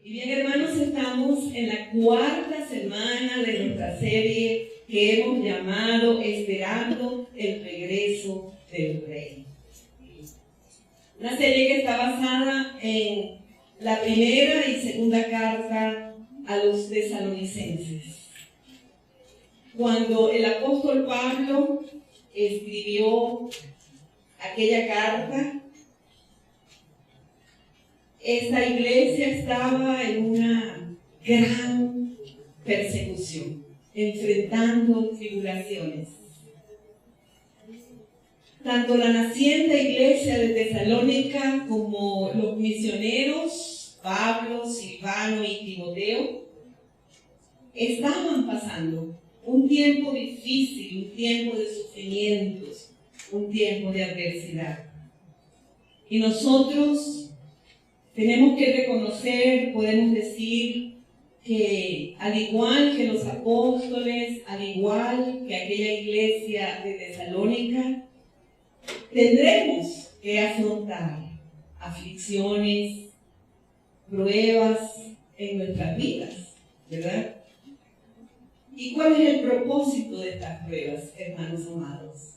Y bien, hermanos, estamos en la cuarta semana de nuestra serie que hemos llamado Esperando el regreso del Rey. Una serie que está basada en la primera y segunda carta a los tesalonicenses. Cuando el apóstol Pablo escribió aquella carta, esta iglesia estaba en una gran persecución, enfrentando tribulaciones. Tanto la naciente iglesia de Tesalónica como los misioneros, Pablo, Silvano y Timoteo, estaban pasando un tiempo difícil, un tiempo de sufrimientos, un tiempo de adversidad. Y nosotros tenemos que reconocer, podemos decir, que al igual que los apóstoles, al igual que aquella iglesia de Tesalónica, tendremos que afrontar aflicciones, pruebas en nuestras vidas, ¿verdad? ¿Y cuál es el propósito de estas pruebas, hermanos amados?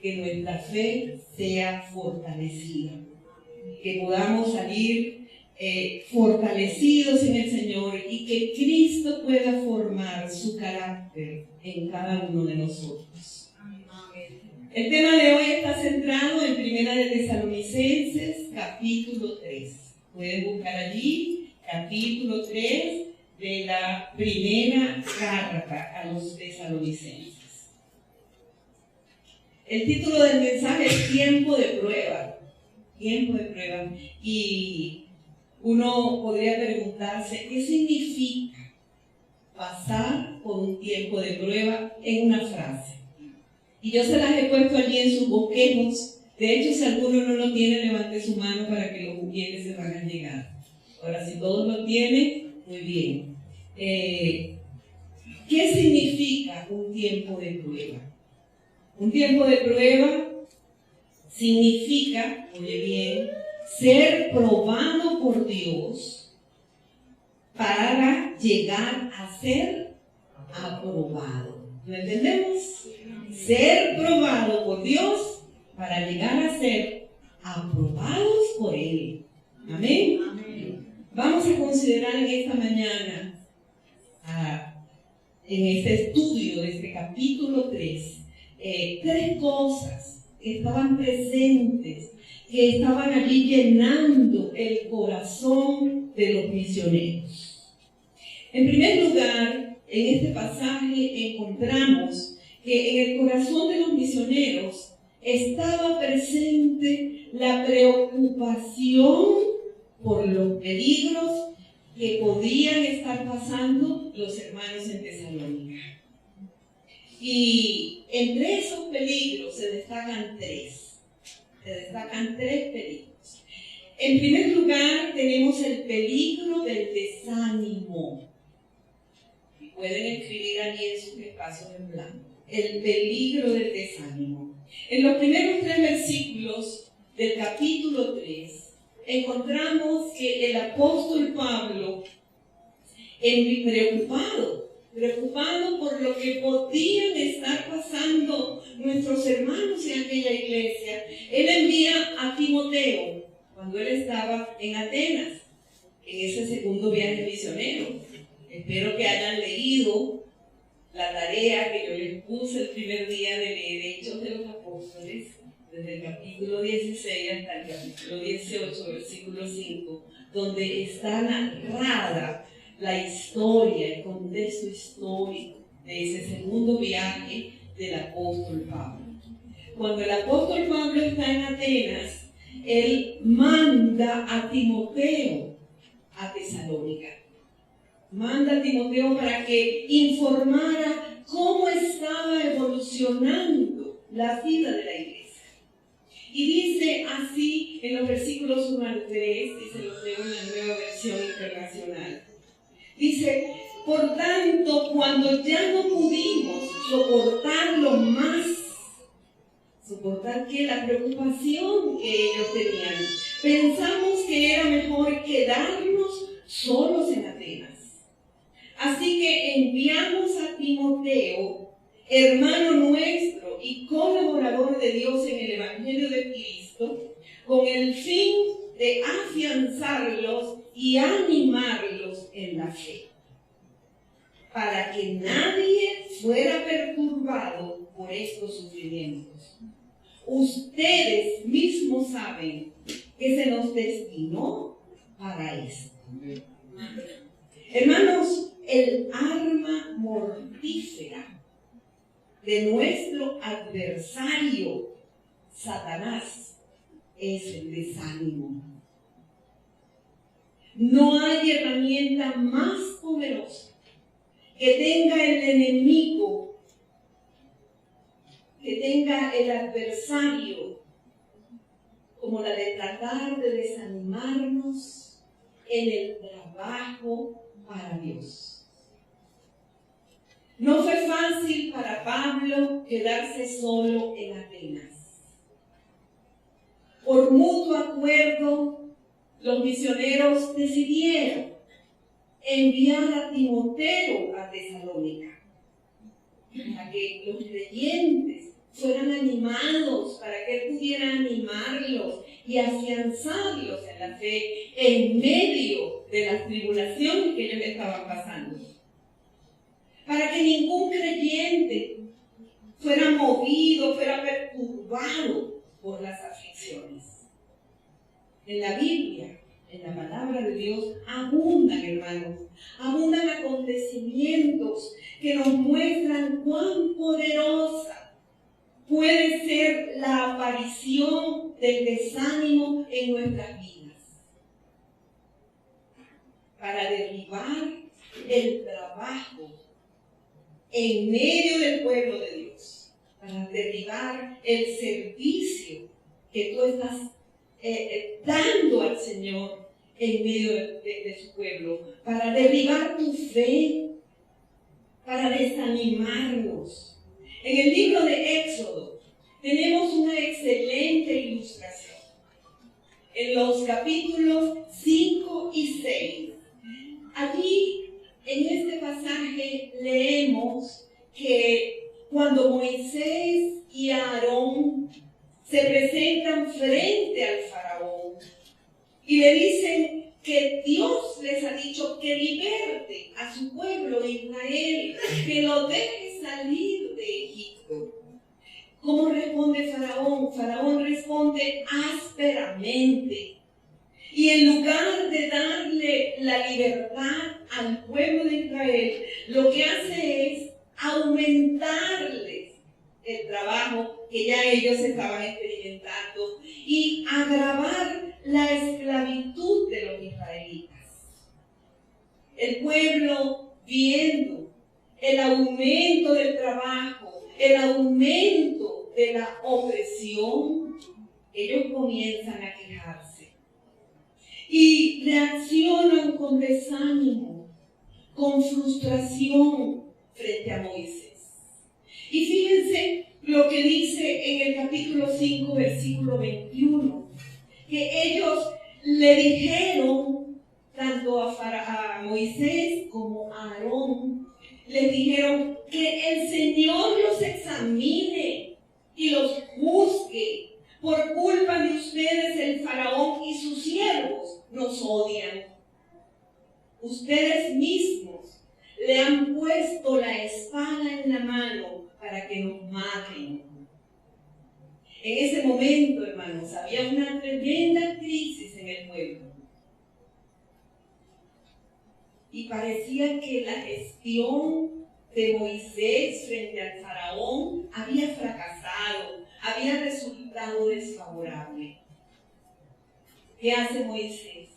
Que nuestra fe sea fortalecida, que podamos salir fortalecidos en el Señor y que Cristo pueda formar su carácter en cada uno de nosotros. El tema de hoy está centrado en Primera de Tesalonicenses, capítulo 3. Pueden buscar allí, capítulo 3 de la primera carta a los tesalonicenses. El título del mensaje es Tiempo de prueba. Tiempo de prueba. Y uno podría preguntarse, ¿qué significa pasar por un tiempo de prueba en una frase? Y yo se las he puesto allí en sus bosquejos. De hecho, si alguno no lo tiene, levante su mano para que los bosquejos se van a llegar. Ahora, si todos lo tienen, muy bien. ¿Qué significa un tiempo de prueba? Un tiempo de prueba significa, oye bien, ser probado por Dios para llegar a ser aprobado. ¿Lo entendemos? Ser probado por Dios para llegar a ser aprobados por Él. Amén. Amén. Vamos a considerar en esta mañana, en este estudio de este capítulo 3, tres cosas que estaban presentes, que estaban allí llenando el corazón de los misioneros. En primer lugar, en este pasaje encontramos que en el corazón de los misioneros estaba presente la preocupación por los peligros que podían estar pasando los hermanos en Tesalónica. Y entre esos peligros se destacan tres. Peligros. En primer lugar, tenemos el peligro del desánimo. Y pueden escribir allí en sus espacios en blanco. El peligro del desánimo. En los primeros 3 versículos del capítulo 3, encontramos que el apóstol Pablo, preocupado por lo que podían estar pasando nuestros hermanos en aquella iglesia, él envía a Timoteo cuando él estaba en Atenas, en ese segundo viaje misionero. Espero que hayan leído la tarea que yo les puse el primer día de leer Hechos de los Apóstoles, desde el capítulo 16 hasta el capítulo 18, versículo 5, donde está narrada la historia, el contexto histórico de ese segundo viaje del apóstol Pablo. Cuando el apóstol Pablo está en Atenas, él manda a Timoteo a Tesalónica. Manda a Timoteo para que informara cómo estaba evolucionando la vida de la iglesia. Y dice así en los versículos 1 al 3, y se los leo en la Nueva Versión Internacional. Dice, por tanto, cuando ya no pudimos soportarlo más, soportar que la preocupación que ellos tenían, pensamos que era mejor quedarnos solos en Atenas. Así que enviamos a Timoteo, hermano nuestro y colaborador de Dios en el Evangelio de Cristo, con el fin de afianzarlos y animarlos en la fe, para que nadie fuera perturbado por estos sufrimientos. Ustedes mismos saben que se nos destinó para esto. Hermanos, el arma mortífera de nuestro adversario, Satanás, es el desánimo. No hay herramienta más poderosa que tenga el enemigo, que tenga el adversario, como la de tratar de desanimarnos en el trabajo para Dios. No fue fácil para Pablo quedarse solo en Atenas. Por mutuo acuerdo, los misioneros decidieron enviar a Timoteo a Tesalónica, para que los creyentes fueran animados, para que él pudiera animarlos y afianzarlos en la fe en medio de las tribulaciones que ellos estaban pasando. Para que ningún creyente fuera movido, fuera perturbado por las aflicciones. En la Biblia, en la palabra de Dios, abundan, hermanos, abundan acontecimientos que nos muestran cuán poderosa puede ser la aparición del desánimo en nuestras vidas, para derribar el trabajo en medio del pueblo de Dios, para derribar el servicio que tú estás dando al Señor en medio de su pueblo, para derribar tu fe, para desanimarnos. En el libro de Éxodo tenemos una excelente ilustración. En los capítulos 5 y 6, allí en este pasaje leemos que cuando Moisés y Aarón se presentan frente al faraón y le dicen que Dios les ha dicho que liberte a su pueblo Israel, que lo deje salir de Egipto. ¿Cómo responde Faraón? Faraón responde ásperamente. Y en lugar de darle la libertad al pueblo de Israel, lo que hace es aumentarles el trabajo que ya ellos estaban experimentando y agravar la esclavitud de los israelitas. El pueblo, viendo el aumento del trabajo, el aumento de la opresión, ellos comienzan a quejarse y reaccionan con desánimo, con frustración frente a Moisés. Y fíjense lo que dice en el capítulo 5, versículo 21, que ellos le dijeron, tanto a Moisés como a Aarón, les dijeron que el Señor los examine y los juzgue. Por culpa de ustedes el faraón y sus siervos nos odian. Ustedes mismos le han puesto la espada en la mano para que nos maten. En ese momento, hermanos, había una tremenda crisis en el pueblo. Y parecía que la gestión de Moisés frente al faraón había fracasado, había resultado desfavorable. ¿Qué hace Moisés?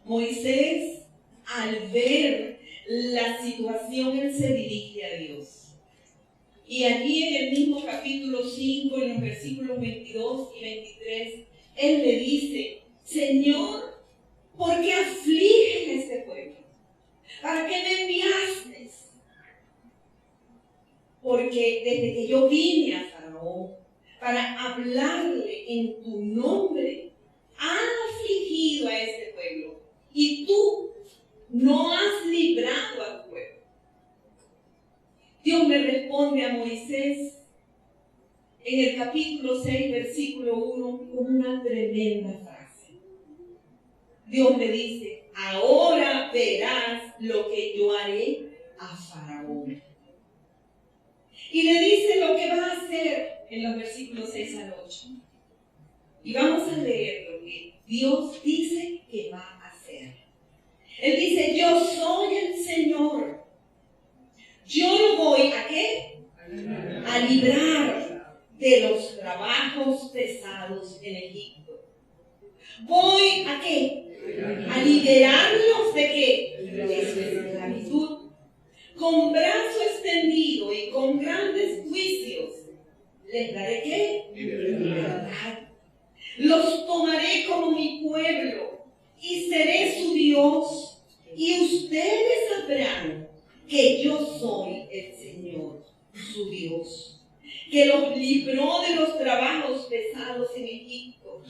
Moisés, al ver la situación, él se dirige a Dios. Y allí en el mismo capítulo 5, en los versículos 22 y 23, él le dice: Señor, ¿por qué afliges a este pueblo? ¿Para qué me enviaste? Porque desde que yo vine a Faraón para hablarle en tu nombre, han afligido a este pueblo. Y tú capítulo 6, versículo 1, con una tremenda frase. Dios le dice, ahora verás lo que yo haré a Faraón. Y le dice lo que va a hacer en los versículos 6 al 8. Y vamos a leer lo que Dios dice que va a hacer. Él dice, yo soy el Señor. Yo lo voy ¿a qué? A librar de los trabajos pesados en Egipto. Voy ¿a qué? A liberarlos ¿de qué? De su esclavitud. Con brazo extendido y con grandes juicios les daré ¿qué? Libertad. Los tomaré como mi pueblo y seré su Dios. Y ustedes sabrán que yo soy el Señor, su Dios, que los libró de los trabajos pesados en Egipto.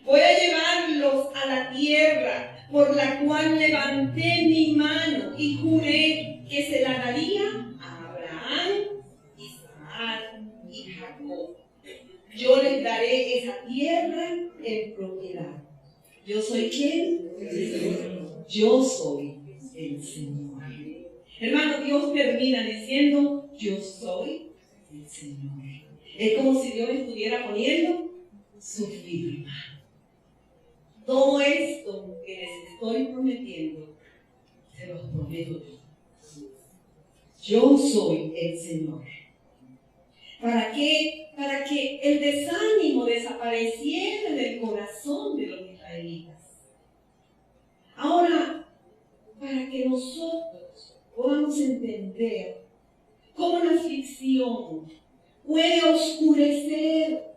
Voy a llevarlos a la tierra por la cual levanté mi mano y juré que se la daría a Abraham, Isaac y Jacob. Yo les daré esa tierra en propiedad. ¿Yo soy quién? Yo soy el Señor. Hermano, Dios termina diciendo, yo soy el Señor. Es como si Dios estuviera poniendo su firma. Todo esto que les estoy prometiendo, se los prometo yo. Yo soy el Señor. ¿Para qué? Para que el desánimo desapareciera del corazón de los israelitas. Ahora, para que nosotros podamos entender cómo la aflicción puede oscurecer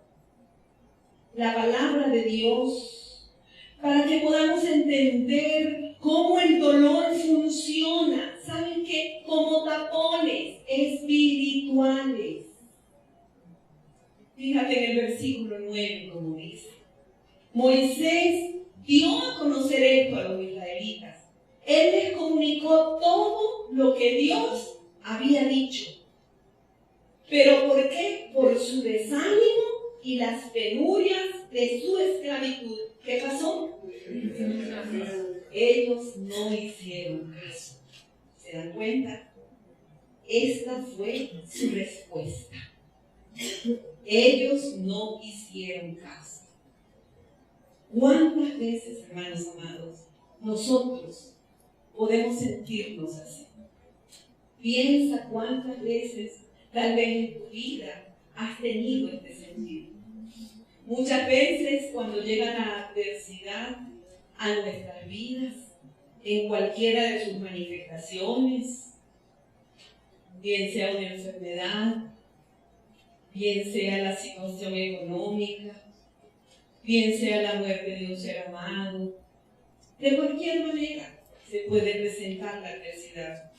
la palabra de Dios, para que podamos entender cómo el dolor funciona, ¿saben qué? Como tapones espirituales. Fíjate en el versículo 9 como dice. Moisés dio a conocer esto a los israelitas. Él les comunicó todo lo que Dios había dicho. ¿Pero por qué? Por su desánimo y las penurias de su esclavitud. ¿Qué pasó? Ellos no hicieron caso. ¿Se dan cuenta? Esta fue su respuesta. Ellos no hicieron caso. ¿Cuántas veces, hermanos amados, nosotros podemos sentirnos así? Piensa cuántas veces, tal vez en tu vida, has tenido este sentido. Muchas veces cuando llega la adversidad a nuestras vidas, en cualquiera de sus manifestaciones, bien sea una enfermedad, bien sea la situación económica, bien sea la muerte de un ser amado, de cualquier manera se puede presentar la adversidad.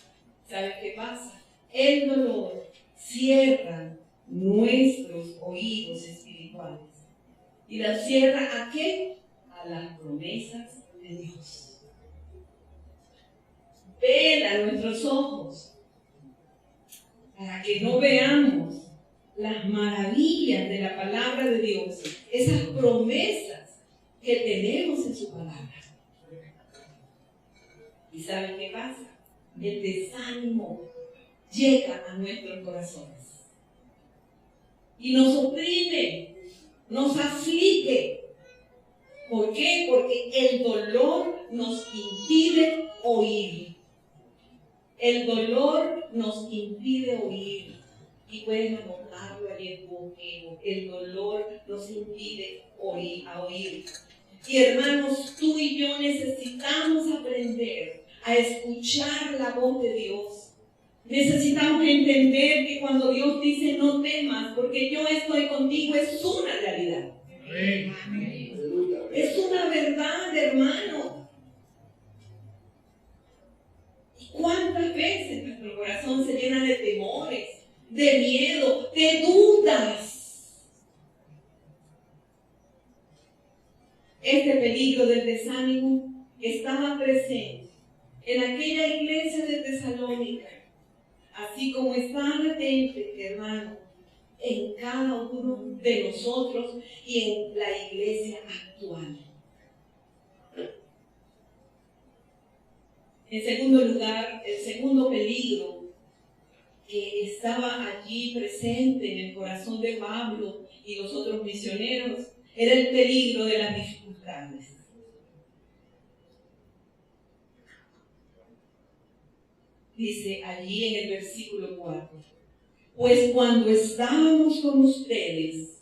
¿Sabes qué pasa? El dolor cierra nuestros oídos espirituales. ¿Y la cierra a qué? A las promesas de Dios. Vela nuestros ojos para que no veamos las maravillas de la palabra de Dios, esas promesas que tenemos en su palabra. ¿Y saben qué pasa? El desánimo llega a nuestros corazones y nos oprime, nos aflige. ¿Por qué? Porque el dolor nos impide oír. El dolor nos impide oír. Y pueden anotarlo allí en tu ojeo. El dolor nos impide oír. Y hermanos, tú y yo necesitamos aprender a escuchar la voz de Dios. Necesitamos entender que cuando Dios dice no temas, porque yo estoy contigo, es una realidad. Amén. Es una verdad, hermano. ¿Y cuántas veces nuestro corazón se llena de temores, de miedo, de dudas? Este peligro del desánimo estaba presente en aquella iglesia de Tesalónica, así como está latente, hermano, en cada uno de nosotros y en la iglesia actual. En segundo lugar, el segundo peligro que estaba allí presente en el corazón de Pablo y los otros misioneros era el peligro de las dificultades. Dice allí en el versículo 4, pues cuando estábamos con ustedes,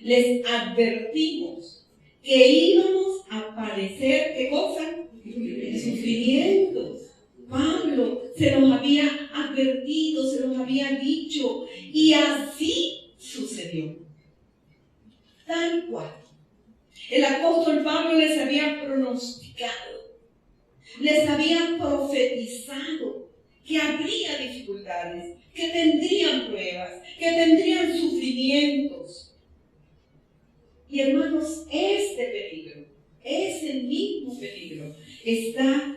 les advertimos que íbamos a padecer, ¿qué cosa? Sufrimientos. Pablo se los había advertido, se los había dicho, y así sucedió. Tal cual. El apóstol Pablo les había pronosticado, les había profetizado que habría dificultades, que tendrían pruebas, que tendrían sufrimientos. Y hermanos, este peligro, ese mismo peligro, está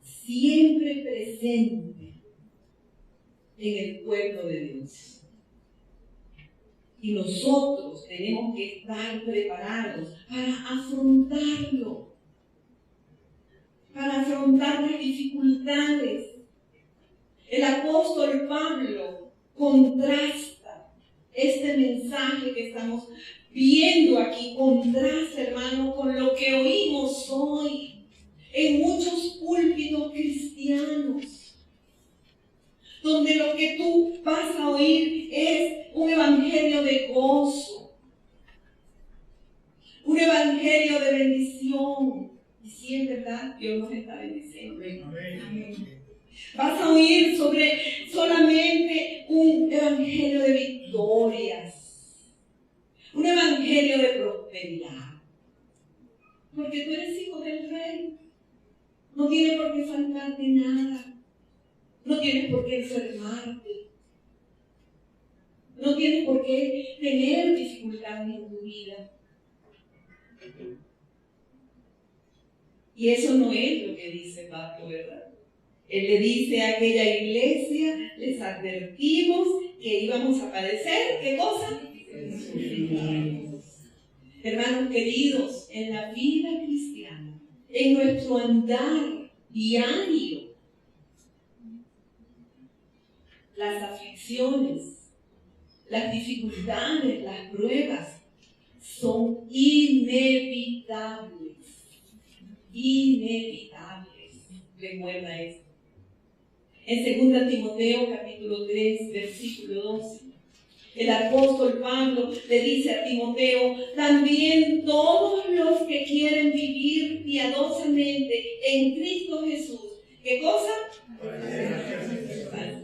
siempre presente en el pueblo de Dios. Y nosotros tenemos que estar preparados para afrontarlo, para afrontar las dificultades. El apóstol Pablo contrasta este mensaje que estamos viendo aquí, contrasta, hermano, con lo que oímos hoy en muchos púlpitos cristianos, donde lo que tú vas a oír es un evangelio de gozo, un evangelio de bendición. Y sí, es verdad, Dios nos está bendiciendo. Amén. Vas a oír solamente un evangelio de victorias, un evangelio de prosperidad, porque tú eres hijo del Rey. No tiene por qué faltarte nada. No tienes por qué enfermarte. No tienes por qué tener dificultades en tu vida. Y eso no es lo que dice Pablo, ¿verdad? Él le dice a aquella iglesia, les advertimos que íbamos a padecer, ¿qué cosa? Sufrimientos. Hermanos queridos, en la vida cristiana, en nuestro andar diario, las aflicciones, las dificultades, las pruebas son inevitables. Inevitables. Recuerda esto. En 2 Timoteo capítulo 3, versículo 12, el apóstol Pablo le dice a Timoteo, también todos los que quieren vivir piadosamente en Cristo Jesús, ¿qué cosa?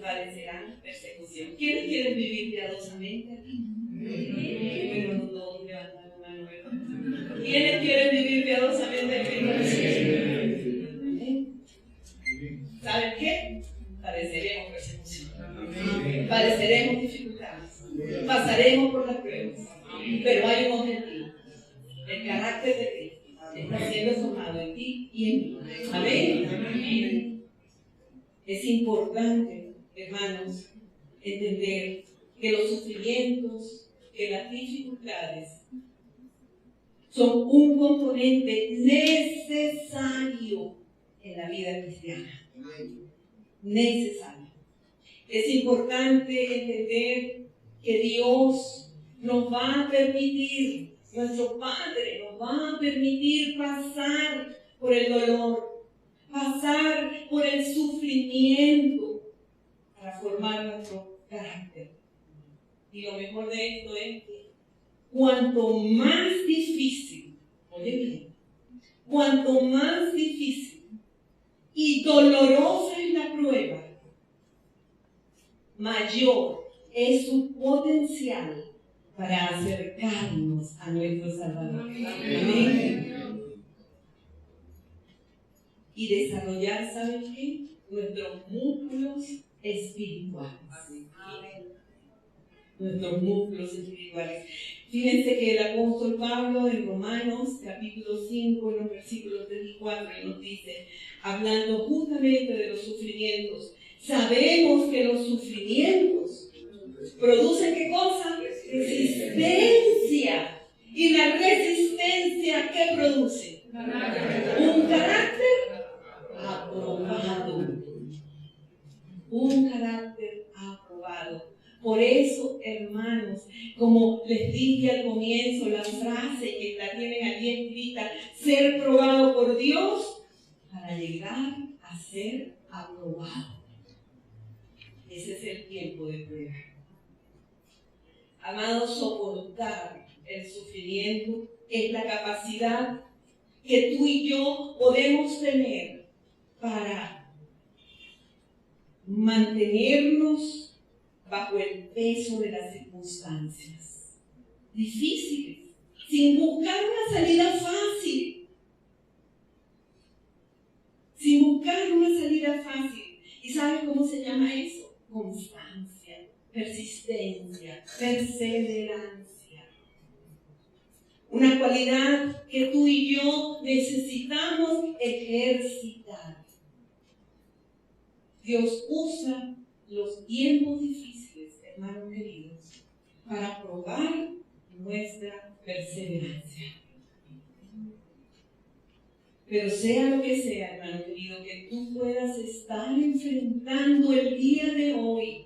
Padecerán persecución. ¿Quiénes quieren vivir piadosamente aquí? Pero no todos levantan la mano, ¿verdad? ¿Quiénes quieren vivir piadosamente en Cristo Jesús? ¿Saben qué? Padeceremos persecución. Padeceremos dificultades. Pasaremos por las pruebas. Pero hay un objetivo. El carácter de Cristo está siendo formado en ti y en mí. Amén. Es importante, hermanos, entender que los sufrimientos, que las dificultades son un componente necesario en la vida cristiana. Necesario. Es importante entender que Dios nos va a permitir, nuestro Padre nos va a permitir pasar por el dolor, pasar por el sufrimiento para formar nuestro carácter. Y lo mejor de esto es que cuanto más difícil, oye bien, cuanto más difícil y dolorosa es la prueba, mayor es su potencial para acercarnos a nuestro Salvador. Amén. Y desarrollar, ¿saben qué? Nuestros músculos espirituales. Nuestros músculos espirituales. Fíjense que el apóstol Pablo en Romanos capítulo 5, en los versículos 3 y 4, nos dice, hablando justamente de los sufrimientos, sabemos que los sufrimientos ¿Producen qué cosa? Resistencia. ¿Y la resistencia qué produce? Un carácter aprobado. Un carácter aprobado. Por eso, hermanos, como les dije al comienzo, la frase que la tienen allí escrita, ser probado por Dios para llegar a ser aprobado. Ese es el tiempo de prueba. Amados, soportar el sufrimiento es la capacidad que tú y yo podemos tener para mantenernos bajo el peso de las circunstancias difíciles, sin buscar una salida fácil, sin buscar una salida fácil. ¿Y sabes cómo se llama eso? Constancia, persistencia, perseverancia. Una cualidad que tú y yo necesitamos ejercitar. Dios usa los tiempos difíciles, hermanos queridos, para probar nuestra perseverancia. Pero sea lo que sea, hermano querido, que tú puedas estar enfrentando el día de hoy,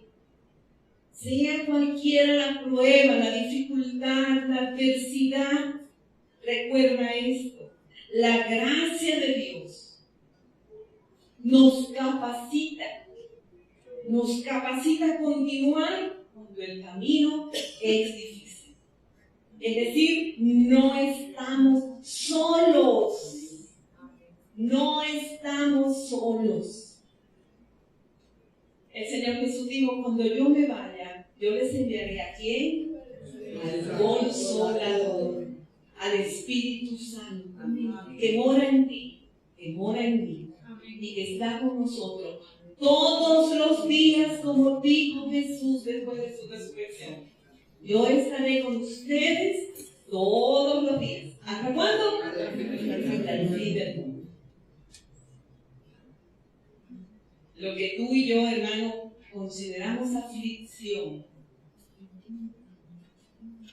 sea cualquiera la prueba, la dificultad, la adversidad, recuerda esto: la gracia de Dios nos capacita a continuar cuando el camino es difícil. Es decir, no estamos solos. No estamos solos. El Señor Jesús dijo: cuando yo me vaya, yo les enviaré ¿a quién? Al Consolador, al Espíritu Santo, que mora en ti, que mora en mí, y que está con nosotros todos los días, como dijo Jesús después de su resurrección. Yo estaré con ustedes todos los días. ¿Hasta cuándo? Hasta el fin del mundo. Lo que tú y yo, hermano, consideramos aflicción,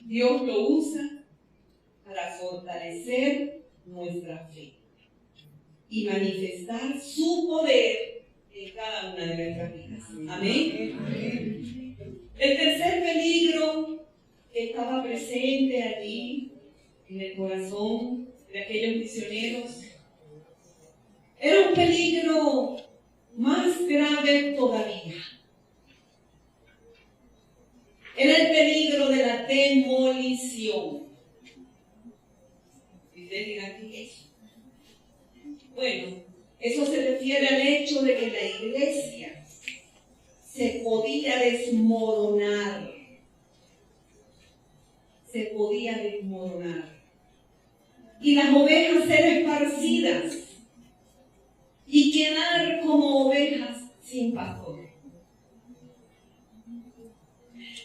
Dios lo usa para fortalecer nuestra fe y manifestar su poder en cada una de nuestras vidas. Amén. Amén. El tercer peligro que estaba presente allí en el corazón de aquellos misioneros era un peligro más grave todavía. Era el peligro de la demolición. Y ustedes dirán, ¿qué es eso? Bueno, eso se refiere al hecho de que la iglesia se podía desmoronar. Se podía desmoronar. Y las ovejas ser esparcidas y quedar como ovejas sin pastor.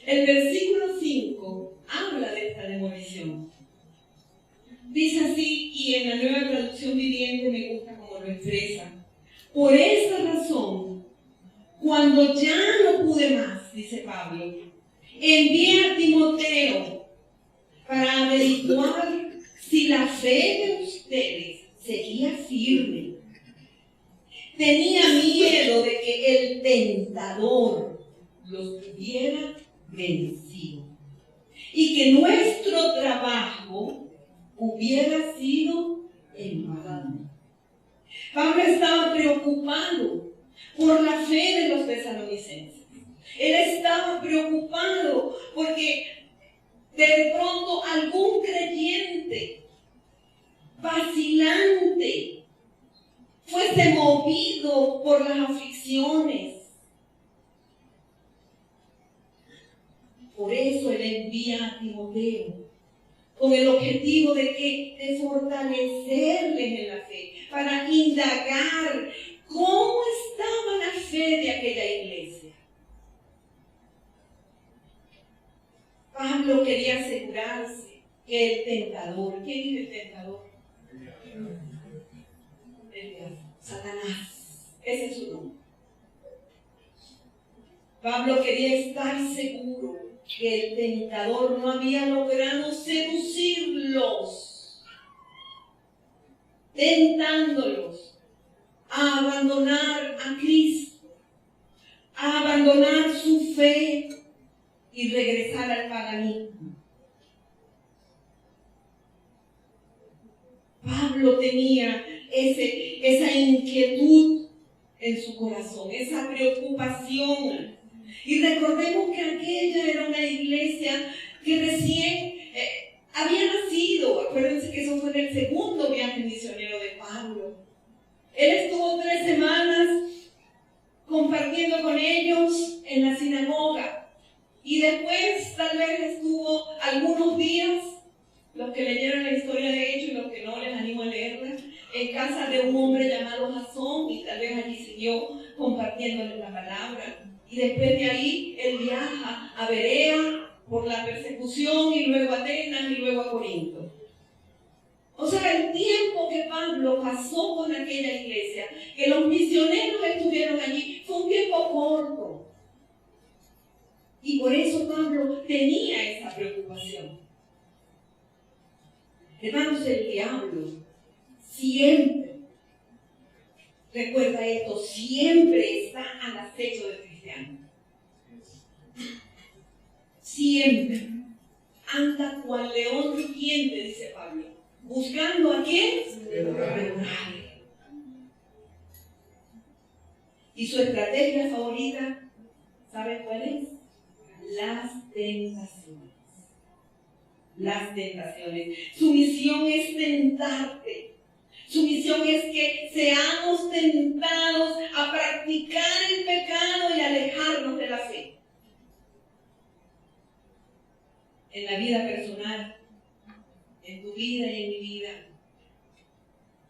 El versículo 5 habla de esta demolición. Dice así, y en la Nueva Traducción Viviente me gusta como lo expresa: por esta razón, cuando ya no pude más, dice Pablo, envié a Timoteo para averiguar si la fe de ustedes seguía firme. Tenía miedo de que el tentador los hubiera vencido y que nuestro trabajo hubiera sido en vano. Pablo estaba preocupado por la fe de los tesalonicenses. Él estaba preocupado porque de pronto algún creyente vacilante fuese movido por las aflicciones. Por eso él envía a Timoteo con el objetivo de fortalecerles en la fe, para indagar cómo estaba la fe de aquella iglesia. Pablo quería asegurarse que el tentador, ¿quién es el tentador? El diablo, Satanás, ese es su nombre. Pablo quería estar seguro que el tentador no había logrado seducirlos, tentándolos a abandonar a Cristo, a abandonar su fe y regresar al paganismo. Pablo tenía esa inquietud en su corazón, esa preocupación. Y recordemos que aquella era una iglesia que recién había nacido. Acuérdense que eso fue en el segundo viaje misionero de Pablo. Él estuvo 3 semanas compartiendo con ellos en la sinagoga. Y después tal vez estuvo algunos días, los que leyeron la historia de Hechos y los que no, les animo a leerla, en casa de un hombre llamado Jasón, y tal vez allí siguió compartiéndoles la palabra. Y después de ahí, él viaja a Berea por la persecución, y luego a Atenas, y luego a Corinto. O sea, el tiempo que Pablo pasó con aquella iglesia, que los misioneros estuvieron allí, fue un tiempo corto. Y por eso Pablo tenía esa preocupación. Hermanos, el diablo siempre, recuerda esto, siempre está al acecho del cristiano. Siempre. Anda cual león rugiente, dice Pablo. ¿Buscando a quién? Nadie. Y su estrategia favorita, ¿saben cuál es? Las tentaciones. Las tentaciones. Su misión es tentarte. Su misión es que seamos tentados a practicar el pecado y alejarnos de la fe. En la vida personal, en tu vida y en mi vida,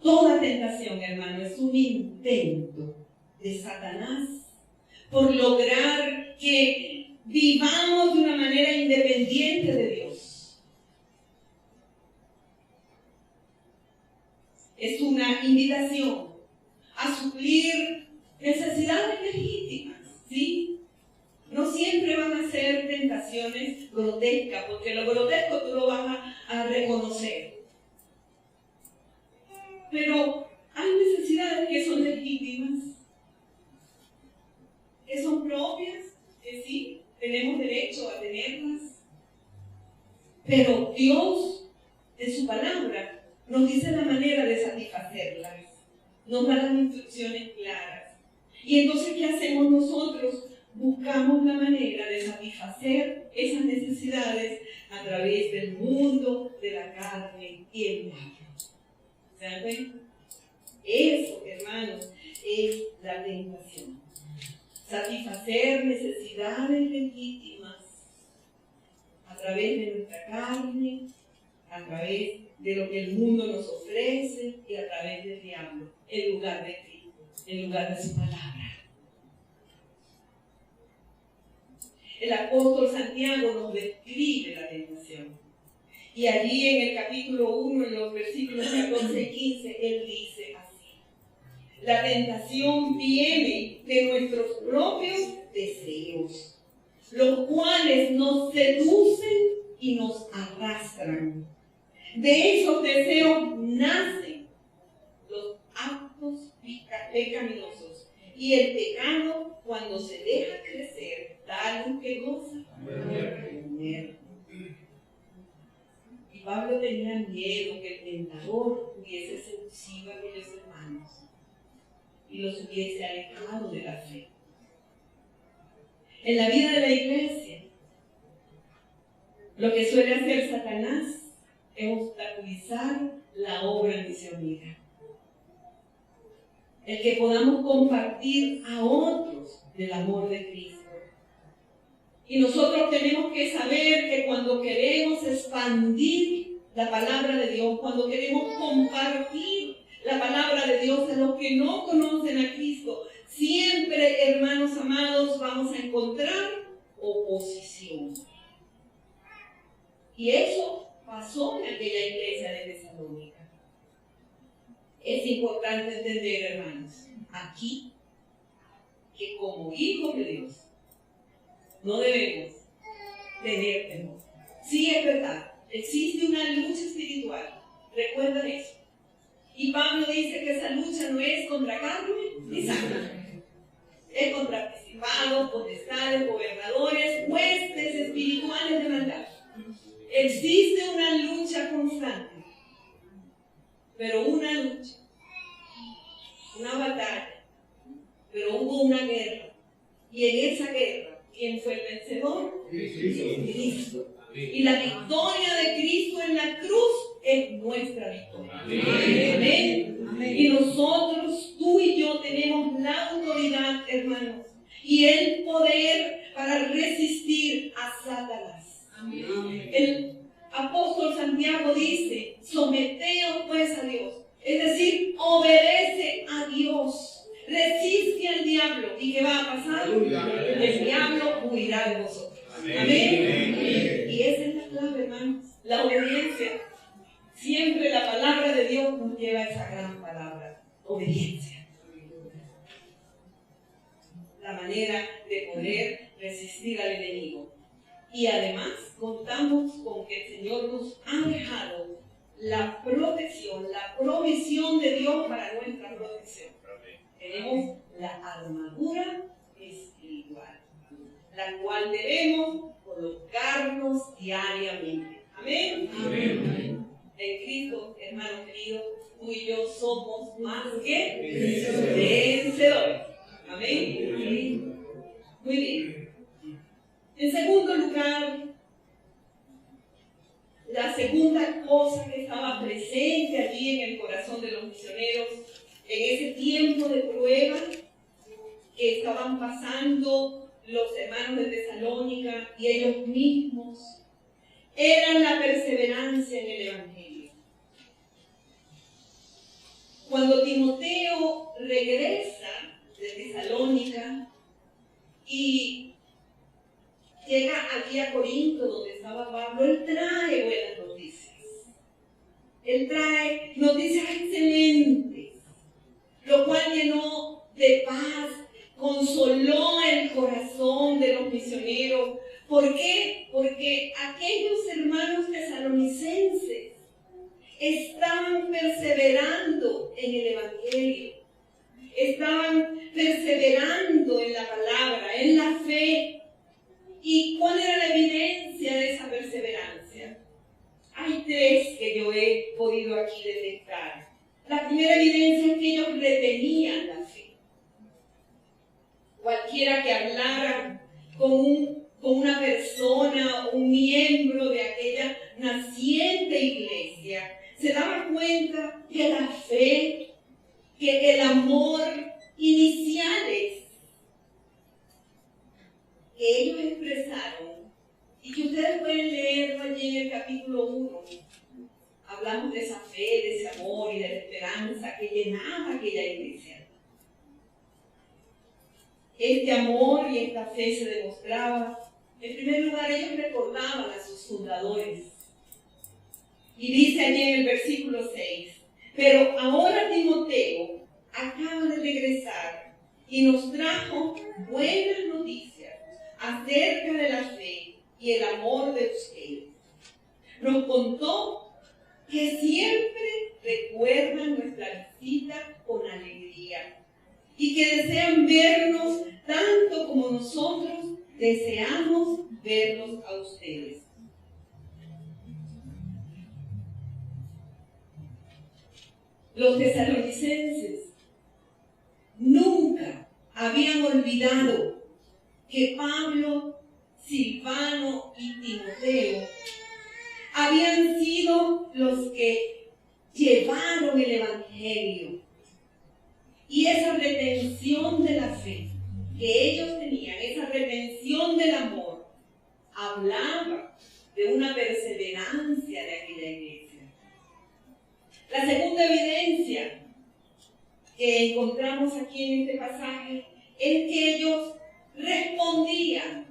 toda tentación, hermano, es un intento de Satanás por lograr que vivamos de una manera independiente de Dios. Es una invitación a suplir necesidades legítimas, ¿sí? No siempre van a ser tentaciones grotescas, porque lo grotesco tú lo vas a reconocer. Pero hay necesidades que son legítimas, que son propias, que sí, tenemos derecho a tenerlas. Pero Dios, en su palabra, nos dice la manera de satisfacerlas. Nos da las instrucciones claras. Y entonces, ¿qué hacemos nosotros? Buscamos la manera de satisfacer esas necesidades a través del mundo, de la carne y el diablo. ¿Se dan cuenta? Eso, hermanos, es la tentación. Satisfacer necesidades legítimas a través de nuestra carne, a través de lo que el mundo nos ofrece y a través del diablo, en lugar de Cristo, en lugar de su palabra. El apóstol Santiago nos describe la tentación. Y allí en el capítulo 1, en los versículos 14 y 15, él dice así: la tentación viene de nuestros propios deseos, los cuales nos seducen y nos arrastran. De esos deseos nacen los actos pecaminosos. Y el pecado, cuando se deja crecer, da luz que goza muerte. Y Pablo tenía miedo que el tentador hubiese seducido a aquellos hermanos y los hubiese alejado de la fe. En la vida de la iglesia, lo que suele hacer Satanás es obstaculizar la obra misionera. El que podamos compartir a otros del amor de Cristo. Y nosotros tenemos que saber que cuando queremos expandir la palabra de Dios, cuando queremos compartir la palabra de Dios a los que no conocen a Cristo, siempre, hermanos amados, vamos a encontrar oposición. Y eso pasó en aquella iglesia de Tesalónica. Es importante entender, hermanos, aquí, que como hijos de Dios, no debemos tener temor. Sí, es verdad, existe una lucha espiritual, recuerda eso. Y Pablo dice que esa lucha no es contra carne ni sangre, es contra principados, potestades, gobernadores, huestes espirituales de maldad. Existe una lucha constante, pero una lucha, una batalla, pero hubo una guerra. Y en esa guerra, ¿quién fue el vencedor? Cristo. Y la victoria de Cristo en la cruz es nuestra victoria. Amén. Amén. Y nosotros, tú y yo, tenemos la autoridad, hermanos, y el poder para resistir a Satanás. Amén. El apóstol Santiago dice: someteos pues a Dios, es decir, obedece a Dios. Resiste al diablo. ¿Y qué va a pasar? El diablo huirá de vosotros. Amén. Amén. Y esa es la clave, hermanos. La obediencia. Siempre la palabra de Dios nos lleva a esa gran palabra: obediencia. La manera de poder resistir al enemigo. Y además contamos con que el Señor nos ha dejado la protección, la provisión de Dios para nuestra protección. Tenemos la armadura espiritual, la cual debemos colocarnos diariamente. Amén. Amén. En Cristo, hermanos queridos, tú y yo somos más que vencedores. Amén. Muy bien. En segundo lugar, la segunda cosa que estaba presente allí en el corazón de los misioneros, en ese tiempo de prueba que estaban pasando los hermanos de Tesalónica y ellos mismos, era la perseverancia en el Evangelio. Cuando Timoteo regresa de Tesalónica y llega aquí a Corinto, donde estaba Pablo, él trae buenas noticias. Él trae noticias excelentes, lo cual llenó de paz, consoló el corazón de los misioneros. ¿Por qué? Porque aquellos hermanos tesalonicenses estaban perseverando en el Evangelio, estaban perseverando en la palabra, en la fe. ¿Y cuál era la evidencia de esa perseverancia? Hay tres que yo he podido aquí detectar. La primera evidencia es que ellos retenían la fe. Cualquiera que hablara con una persona, un miembro de aquella naciente iglesia, se daba cuenta que la fe, que el amor iniciales que ellos expresaron, y que ustedes pueden leerlo allí en el capítulo 1, hablamos de esa fe, de ese amor y de la esperanza que llenaba aquella iglesia. Este amor y esta fe se demostraba. En primer lugar, ellos recordaban a sus fundadores. Y dice allí en el versículo 6, pero ahora Timoteo acaba de regresar y nos trajo buenas noticias acerca de la fe y el amor de ustedes. Nos contó que siempre recuerdan nuestra visita con alegría y que desean vernos tanto como nosotros deseamos verlos a ustedes. Los tesalonicenses nunca habían olvidado que Pablo, Silvano y Timoteo habían sido los que llevaron el Evangelio. Y esa retención de la fe que ellos tenían, esa retención del amor, hablaba de una perseverancia de aquella iglesia. La segunda evidencia que encontramos aquí en este pasaje es que ellos respondían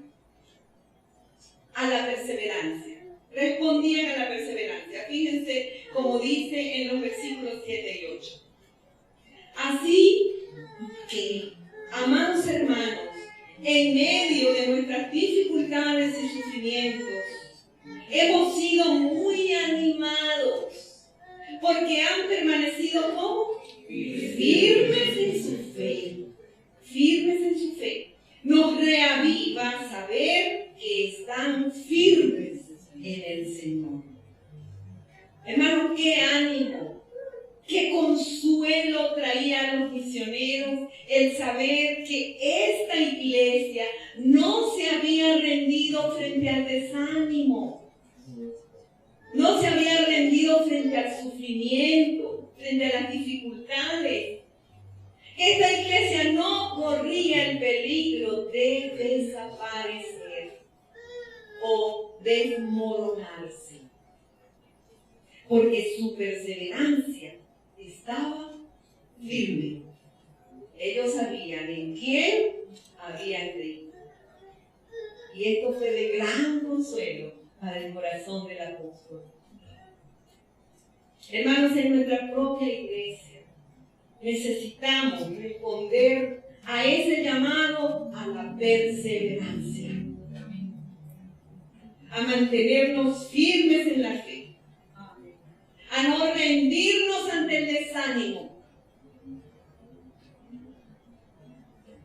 a la perseverancia. Respondían a la perseverancia. Fíjense como dice en los versículos 7 y 8. Así que, amados hermanos, en medio de nuestras dificultades y sufrimientos, hemos sido muy animados porque han permanecido como firmes en su fe. Firmes en su fe. Nos reaviva saber que están firmes en el Señor. Hermanos, qué ánimo, qué consuelo traía a los misioneros el saber que esta iglesia no se había rendido frente al desánimo, no se había rendido frente al sufrimiento, frente a las dificultades. Esta iglesia no corría el peligro de desaparecer o desmoronarse, porque su perseverancia estaba firme. Ellos sabían en quién habían creído. Y esto fue de gran consuelo para el corazón del apóstol. Hermanos, en nuestra propia iglesia necesitamos responder a ese llamado a la perseverancia, a mantenernos firmes en la fe, a no rendirnos ante el desánimo,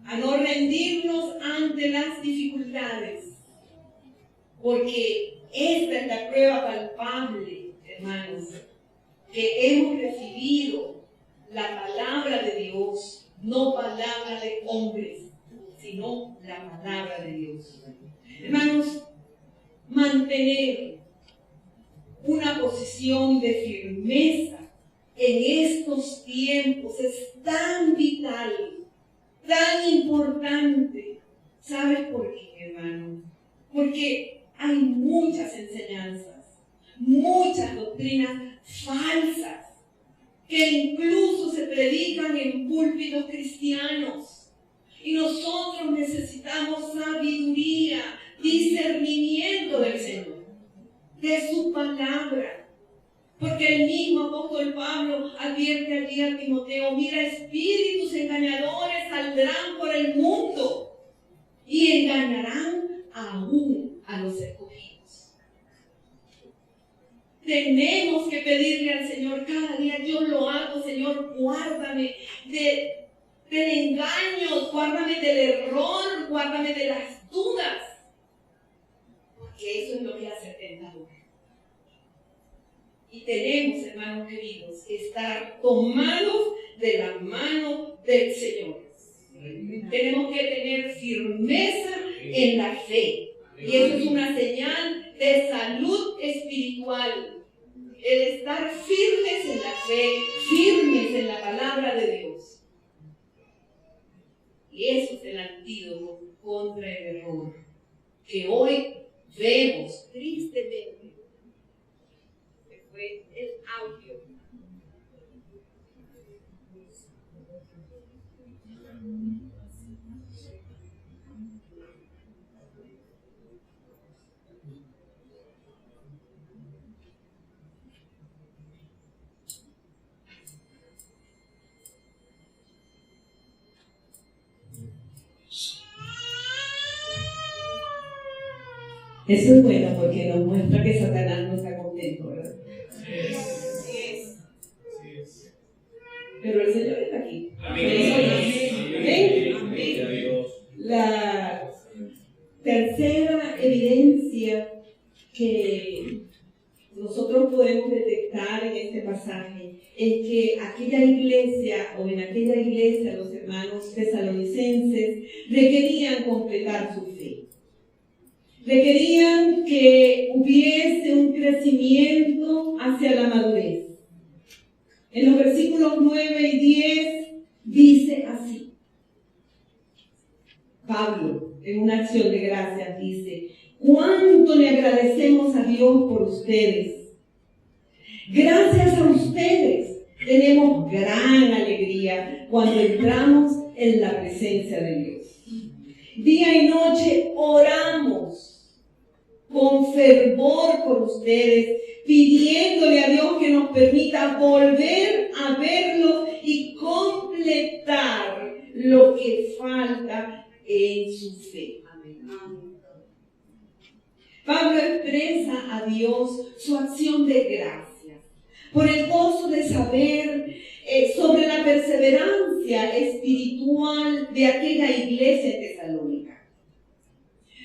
a no rendirnos ante las dificultades, porque esta es la prueba palpable, hermanos, que hemos recibido la palabra de Dios, no palabra de hombres, sino la palabra de Dios. Hermanos, mantener una posición de firmeza en estos tiempos es tan vital, tan importante. ¿Sabes por qué, hermano? Porque hay muchas enseñanzas, muchas doctrinas falsas que incluso se predican en púlpitos cristianos. Y nosotros necesitamos sabiduría, discernimiento del Señor, de su palabra. Porque el mismo apóstol Pablo advierte allí a Timoteo: mira, espíritus engañadores saldrán por el mundo y engañarán aún a los escogidos. Tenemos que pedirle al Señor cada día: yo lo hago, Señor, guárdame del engaño, guárdame del error, guárdame de las dudas. Porque eso es lo que hace el tentador. Y tenemos, hermanos queridos, que estar tomados de la mano del Señor. Tenemos que tener firmeza en la fe. Y eso es una señal de salud espiritual. El estar firmes en la fe, firmes en la palabra de Dios. Y eso es el antídoto contra el error, que hoy vemos tristemente. Se fue el audio. Eso es bueno porque nos muestra que Satanás no está contento, ¿verdad? Sí es. Pero el Señor está aquí. Amén. La tercera evidencia que nosotros podemos detectar en este pasaje es que en aquella iglesia los hermanos tesalonicenses requerían completar su fe. Requerían que hubiese un crecimiento hacia la madurez. En los versículos 9 y 10 dice así. Pablo, en una acción de gracias, dice: ¿cuánto le agradecemos a Dios por ustedes? Gracias a ustedes tenemos gran alegría cuando entramos en la presencia de Dios. Día y noche oramos con fervor por ustedes, pidiéndole a Dios que nos permita volver a verlos y completar lo que falta en su fe. Pablo expresa a Dios su acción de gracias por el gozo de saber sobre la perseverancia espiritual de aquella iglesia en Tesalónica.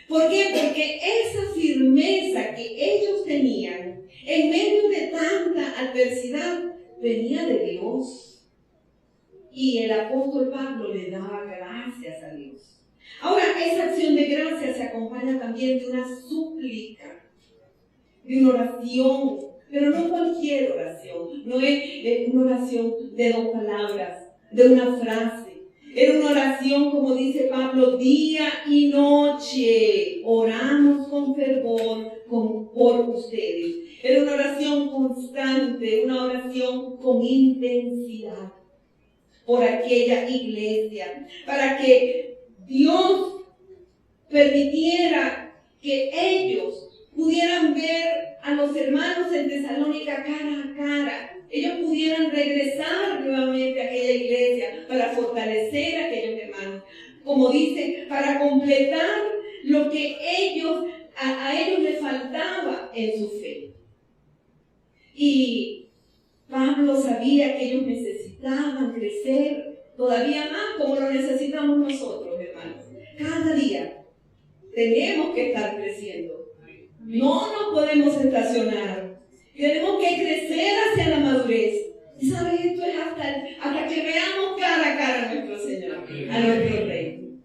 ¿Por qué? Porque esa firmeza que ellos tenían en medio de tanta adversidad venía de Dios. Y el apóstol Pablo le daba gracias a Dios. Ahora, esa acción de gracias se acompaña también de una súplica, de una oración, pero no cualquier oración, no es una oración de 2 palabras, de una frase. Era una oración, como dice Pablo, día y noche oramos con fervor por ustedes. Era una oración constante, una oración con intensidad por aquella iglesia, para que Dios permitiera que ellos pudieran ver a los hermanos en Tesalónica cara a cara. Ellos pudieran regresar nuevamente a aquella iglesia para fortalecer a aquellos hermanos. Como dice, para completar lo que a ellos les faltaba en su fe. Y Pablo sabía que ellos necesitaban crecer todavía más como lo necesitamos nosotros, hermanos. Cada día tenemos que estar creciendo. No nos podemos estacionar. Tenemos que crecer hacia la madurez. Y sabes, esto es hasta que veamos cara a cara a nuestro Señor, a nuestro Rey.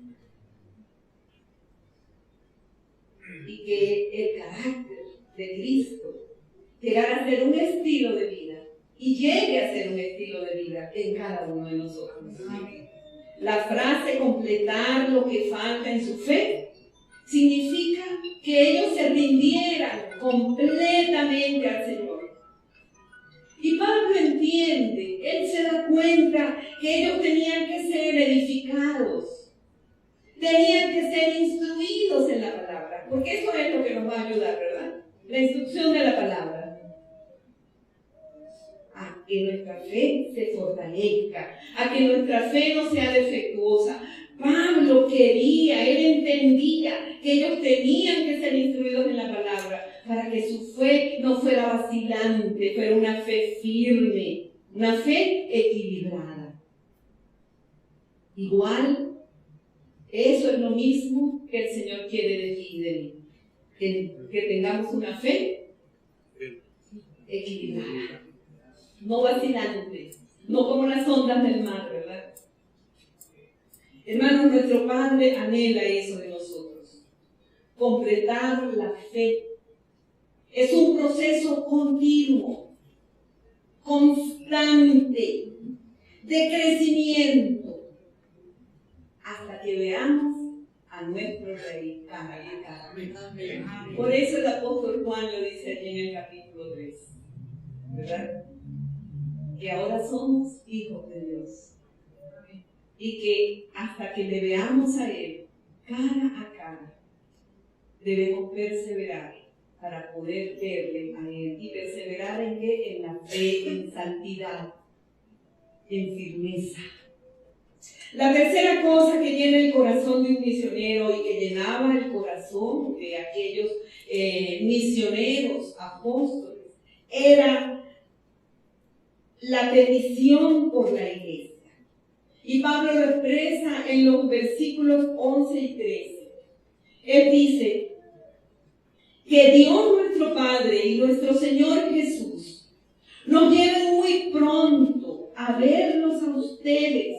Y que el carácter de Cristo llegara a ser un estilo de vida y llegue a ser un estilo de vida en cada uno de nosotros. La frase completar lo que falta en su fe significa que ellos se rindieran completamente al Señor. Y Pablo entiende, él se da cuenta que ellos tenían que ser edificados, tenían que ser instruidos en la palabra, porque eso es lo que nos va a ayudar, ¿verdad? La instrucción de la palabra. A que nuestra fe se fortalezca, a que nuestra fe no sea defectuosa. Pablo quería, él entendía que ellos tenían que ser instruidos en la palabra para que su fe no fuera vacilante, fuera una fe firme, una fe equilibrada. Igual, eso es lo mismo que el Señor quiere de ti y de mí, que tengamos una fe equilibrada. No vacilante, no como las ondas del mar, ¿verdad? Hermanos, nuestro Padre anhela eso de nosotros. Completar la fe. Es un proceso continuo, constante, de crecimiento, hasta que veamos a nuestro Rey cara a cara. Por eso el apóstol Juan lo dice aquí en el capítulo 3, ¿verdad? Que ahora somos hijos de Dios y que hasta que le veamos a Él cara a cara debemos perseverar para poder verle a Él. ¿Y perseverar en qué? En la fe, en santidad, en firmeza. La tercera cosa que llena el corazón de un misionero y que llenaba el corazón de aquellos misioneros, apóstoles, era la petición por la iglesia. Y Pablo lo expresa en los versículos 11 y 13. Él dice que Dios nuestro Padre y nuestro Señor Jesús nos lleven muy pronto a verlos a ustedes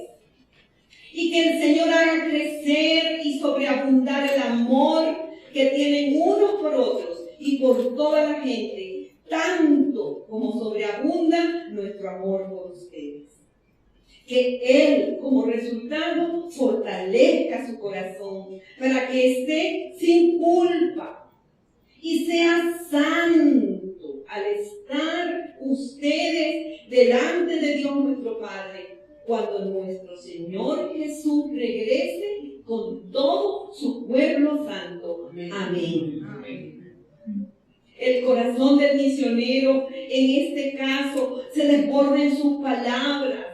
y que el Señor haga crecer y sobreabundar el amor que tienen unos por otros y por toda la gente, tanto como sobreabunda nuestro amor por ustedes. Que Él, como resultado, fortalezca su corazón para que esté sin culpa y sea santo al estar ustedes delante de Dios nuestro Padre, cuando nuestro Señor Jesús regrese con todo su pueblo santo. Amén. Amén. El corazón del misionero, en este caso, se desborda en sus palabras.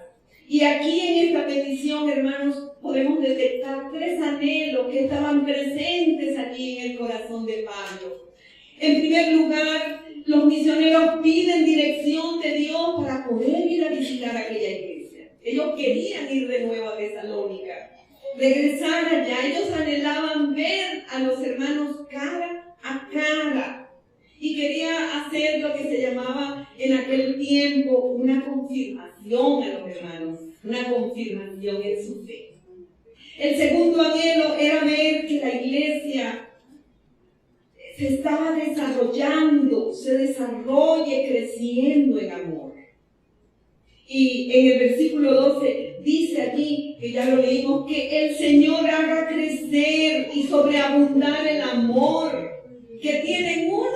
Y aquí en esta petición, hermanos, podemos detectar 3 anhelos que estaban presentes allí en el corazón de Pablo. En primer lugar, los misioneros piden dirección de Dios para poder ir a visitar aquella iglesia. Ellos querían ir de nuevo a Tesalónica, regresar allá. Ellos anhelaban ver a los hermanos cara a cara y quería hacer lo que se llamaba en aquel tiempo una confirmación a los hermanos, una confirmación en su fe. El segundo anhelo era ver que la iglesia se estaba desarrollando, se desarrolle creciendo en amor. Y en el versículo 12 dice allí, que ya lo leímos, que el Señor haga crecer y sobreabundar el amor que tienen unos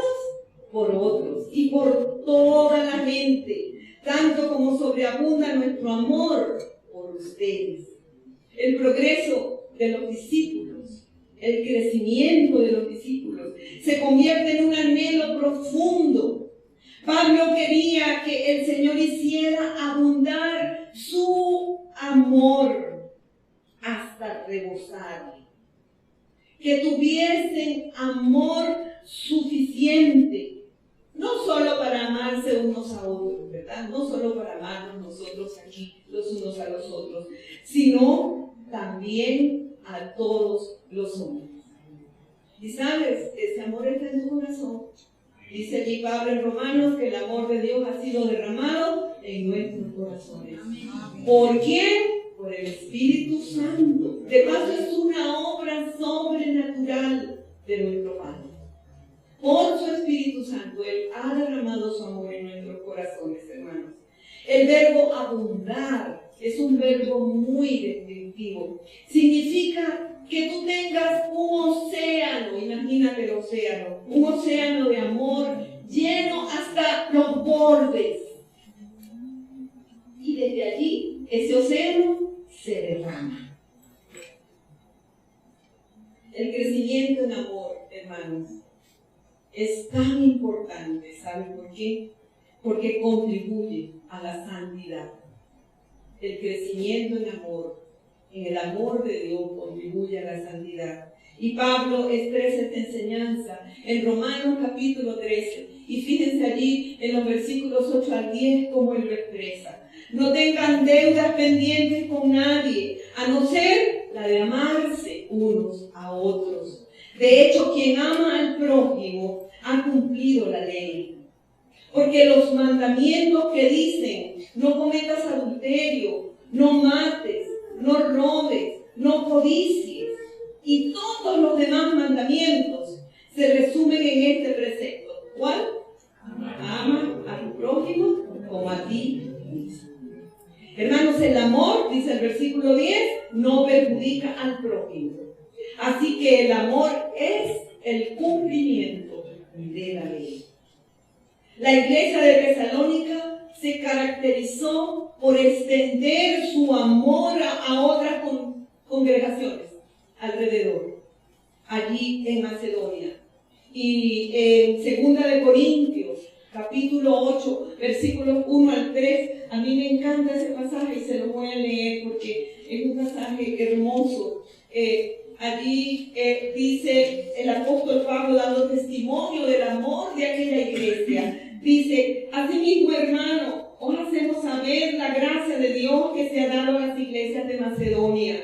por otros y por toda la gente, tanto como sobreabunda nuestro amor por ustedes. El progreso de los discípulos, el crecimiento de los discípulos, se convierte en un anhelo profundo. Pablo quería que el Señor hiciera abundar su amor hasta rebosar. Que tuviesen amor suficiente, no solo para amarse unos a otros, ¿verdad? No solo para amarnos nosotros aquí los unos a los otros, sino también a todos los hombres. Y sabes, ese amor está en tu corazón. Dice allí Pablo en Romanos que el amor de Dios ha sido derramado en nuestros corazones. ¿Por quién? Por el Espíritu Santo. De paso es una obra sobrenatural de nuestro Padre. Por su Espíritu Santo, Él ha derramado su amor en nuestros corazones, hermanos. El verbo abundar es un verbo muy descriptivo. Significa que tú tengas un océano, imagínate el océano, un océano de amor lleno hasta los bordes. Y desde allí, ese océano se derrama. El crecimiento en amor, hermanos, es tan importante. ¿Saben por qué? Porque contribuye a la santidad. El crecimiento en amor, en el amor de Dios, contribuye a la santidad. Y Pablo expresa esta enseñanza en Romanos capítulo 13. Y fíjense allí en los versículos 8 al 10 cómo él lo expresa. No tengan deudas pendientes con nadie, a no ser la de amarse unos a otros. De hecho, quien ama al prójimo ha cumplido la ley. Porque los mandamientos que dicen, no cometas adulterio, no mates, no robes, no codicies, y todos los demás mandamientos se resumen en este precepto. ¿Cuál? Ama a tu prójimo como a ti mismo. Hermanos, el amor, dice el versículo 10, no perjudica al prójimo. Así que el amor es el cumplimiento de la ley. La iglesia de Tesalónica se caracterizó por extender su amor a otras congregaciones alrededor, allí en Macedonia. Y en 2 de Corintios, capítulo 8, versículos 1 al 3, a mí me encanta ese pasaje y se lo voy a leer porque es un pasaje hermoso. Allí dice el apóstol Pablo dando testimonio del amor de aquella iglesia. Dice, asimismo, hermano, os hacemos saber la gracia de Dios que se ha dado a las iglesias de Macedonia,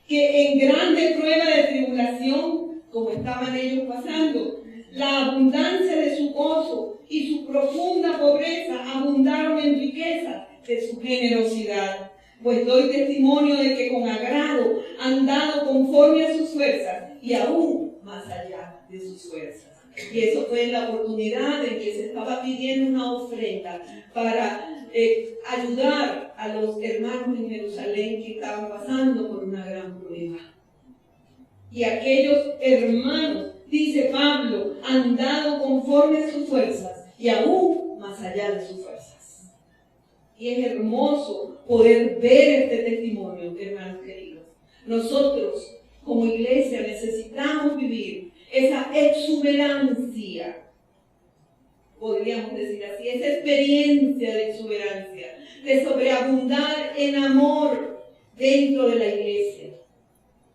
que en grande prueba de tribulación, como estaban ellos pasando, la abundancia de su gozo y su profunda pobreza abundaron en riqueza de su generosidad. Pues doy testimonio de que con agrado han dado conforme a sus fuerzas y aún más allá de sus fuerzas. Y eso fue en la oportunidad en que se estaba pidiendo una ofrenda para ayudar a los hermanos en Jerusalén que estaban pasando por una gran prueba. Y aquellos hermanos, dice Pablo, han dado conforme a sus fuerzas y aún más allá de sus fuerzas. Y es hermoso poder ver este testimonio, hermanos queridos. Nosotros, como iglesia, necesitamos vivir esa exuberancia, podríamos decir así, esa experiencia de exuberancia, de sobreabundar en amor dentro de la iglesia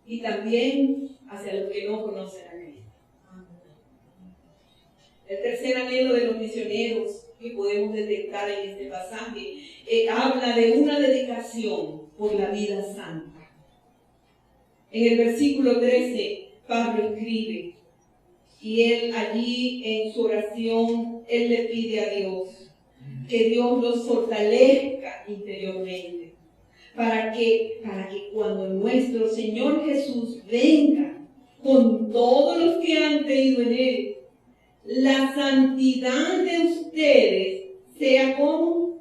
y también hacia los que no conocen a Cristo. El tercer anhelo de los misioneros que podemos detectar en este pasaje habla de una dedicación por la vida santa. En el versículo 13, Pablo escribe, y él allí en su oración, él le pide a Dios que Dios los fortalezca interiormente, para que cuando nuestro Señor Jesús venga con todos los que han creído en Él, la santidad de ustedes sea como...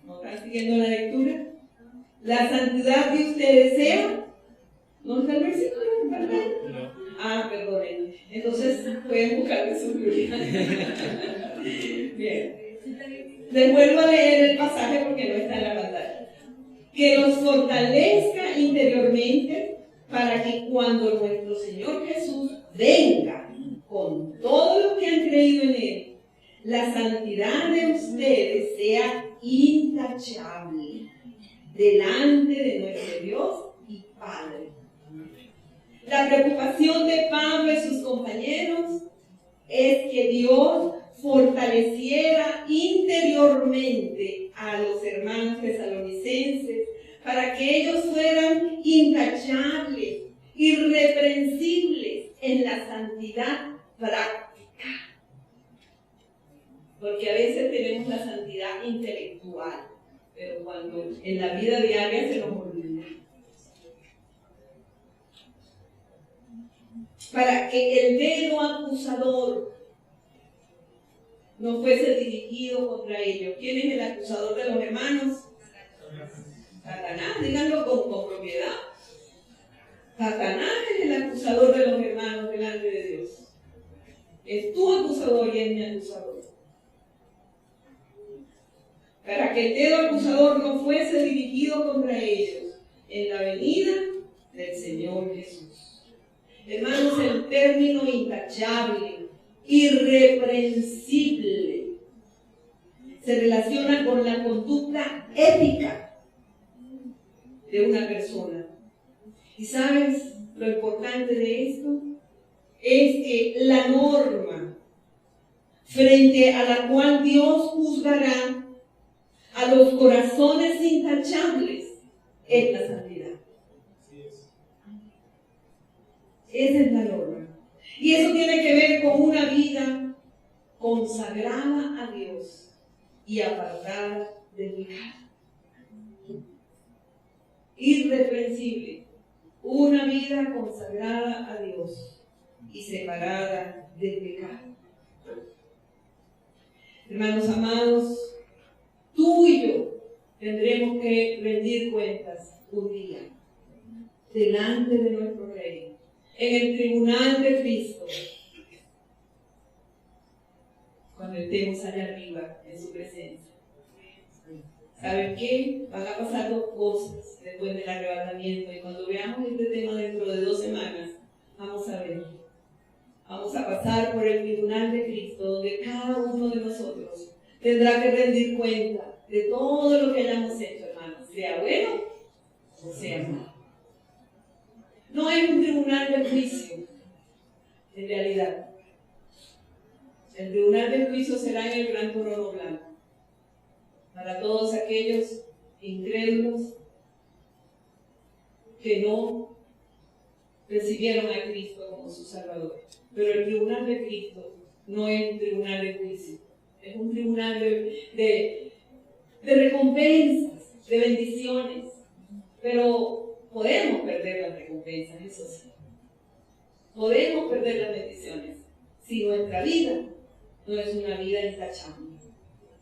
¿No están siguiendo la lectura? La santidad de ustedes sea... ¿No está el versículo? ¿Verdad? No. Ah, perdonen. Entonces pueden buscar en su Biblia. Bien. Les vuelvo a leer el pasaje porque no está en la pantalla. Que los fortalezca interiormente para que cuando nuestro Señor Jesús venga con todos los que han creído en Él, la santidad de ustedes sea intachable delante de nuestro Dios y Padre. La preocupación de Pablo y sus compañeros es que Dios fortaleciera interiormente a los hermanos tesalonicenses para que ellos fueran intachables, irreprensibles en la santidad práctica. Porque a veces tenemos la santidad intelectual, pero cuando en la vida diaria se nos olvida. Para que el dedo acusador no fuese dirigido contra ellos. ¿Quién es el acusador de los hermanos? Satanás, díganlo con propiedad. Satanás es el acusador de los hermanos delante de Dios. Es tu acusador y es mi acusador. Para que el dedo acusador no fuese dirigido contra ellos en la venida del Señor Jesús. Hermanos, el término intachable, irreprensible, se relaciona con la conducta ética de una persona. ¿Y sabes lo importante de esto? Es que la norma frente a la cual Dios juzgará a los corazones intachables es la santidad. Esa es la norma. Y eso tiene que ver con una vida consagrada a Dios y apartada del pecado. Irreprensible. Una vida consagrada a Dios y separada del pecado. Hermanos amados, tú y yo tendremos que rendir cuentas un día delante de nuestro Rey, en el tribunal de Cristo, cuando estemos allá arriba en su presencia. ¿Saben qué? Van a pasar dos cosas después del arrebatamiento, y cuando veamos este tema dentro de 2 semanas, vamos a ver. Vamos a pasar por el tribunal de Cristo, donde cada uno de nosotros tendrá que rendir cuenta de todo lo que hayamos hecho, hermanos, sea bueno o sea malo. No es un tribunal de juicio, en realidad. El tribunal de juicio será en el gran trono blanco, para todos aquellos incrédulos que no recibieron a Cristo como su Salvador. Pero el tribunal de Cristo no es un tribunal de juicio, es un tribunal de recompensas, de bendiciones. Pero podemos perder las recompensas, eso sí. Podemos perder las bendiciones si nuestra vida no es una vida intachable,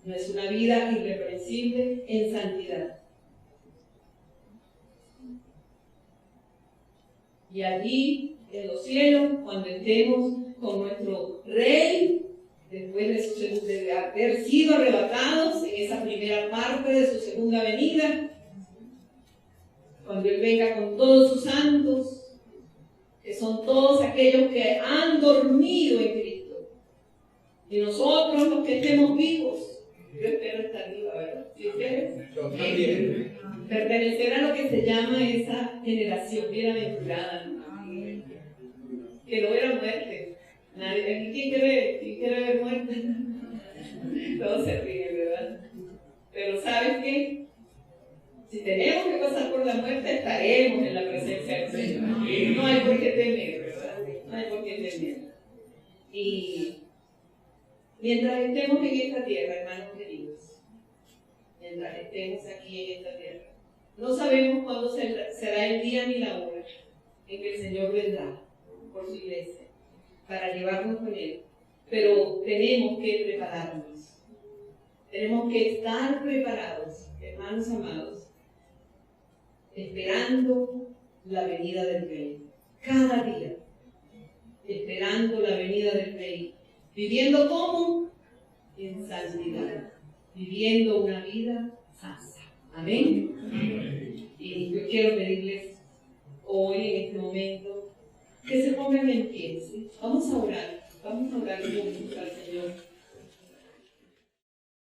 no es una vida irreprensible en santidad. Y allí, en los cielos, cuando estemos con nuestro Rey, después de haber sido arrebatados en esa primera parte de su segunda venida, cuando Él venga con todos sus santos, que son todos aquellos que han dormido en Cristo, y nosotros los que estemos vivos, yo espero estar viva, ¿verdad? ¿Sí ustedes? Pertenecer a lo que se llama esa generación bienaventurada, ¿no? Que no era muerte, Nadie, aquí, ¿quién quiere ver muerte? Todos se ríen, ¿verdad? Pero ¿sabes qué? Si tenemos que pasar por la muerte, estaremos en la presencia del Señor. No hay por qué temer, ¿verdad? No hay por qué temer. Y mientras estemos en esta tierra, hermanos queridos, mientras estemos aquí en esta tierra, no sabemos cuándo será el día ni la hora en que el Señor vendrá por su iglesia para llevarnos con Él. Pero tenemos que prepararnos. Tenemos que estar preparados, hermanos amados, esperando la venida del Rey. Cada día, esperando la venida del Rey. Viviendo como en santidad. Viviendo una vida santa. Amén. Y yo quiero pedirles hoy, en este momento, que se pongan en pie. ¿Sí? Vamos a orar juntos al Señor.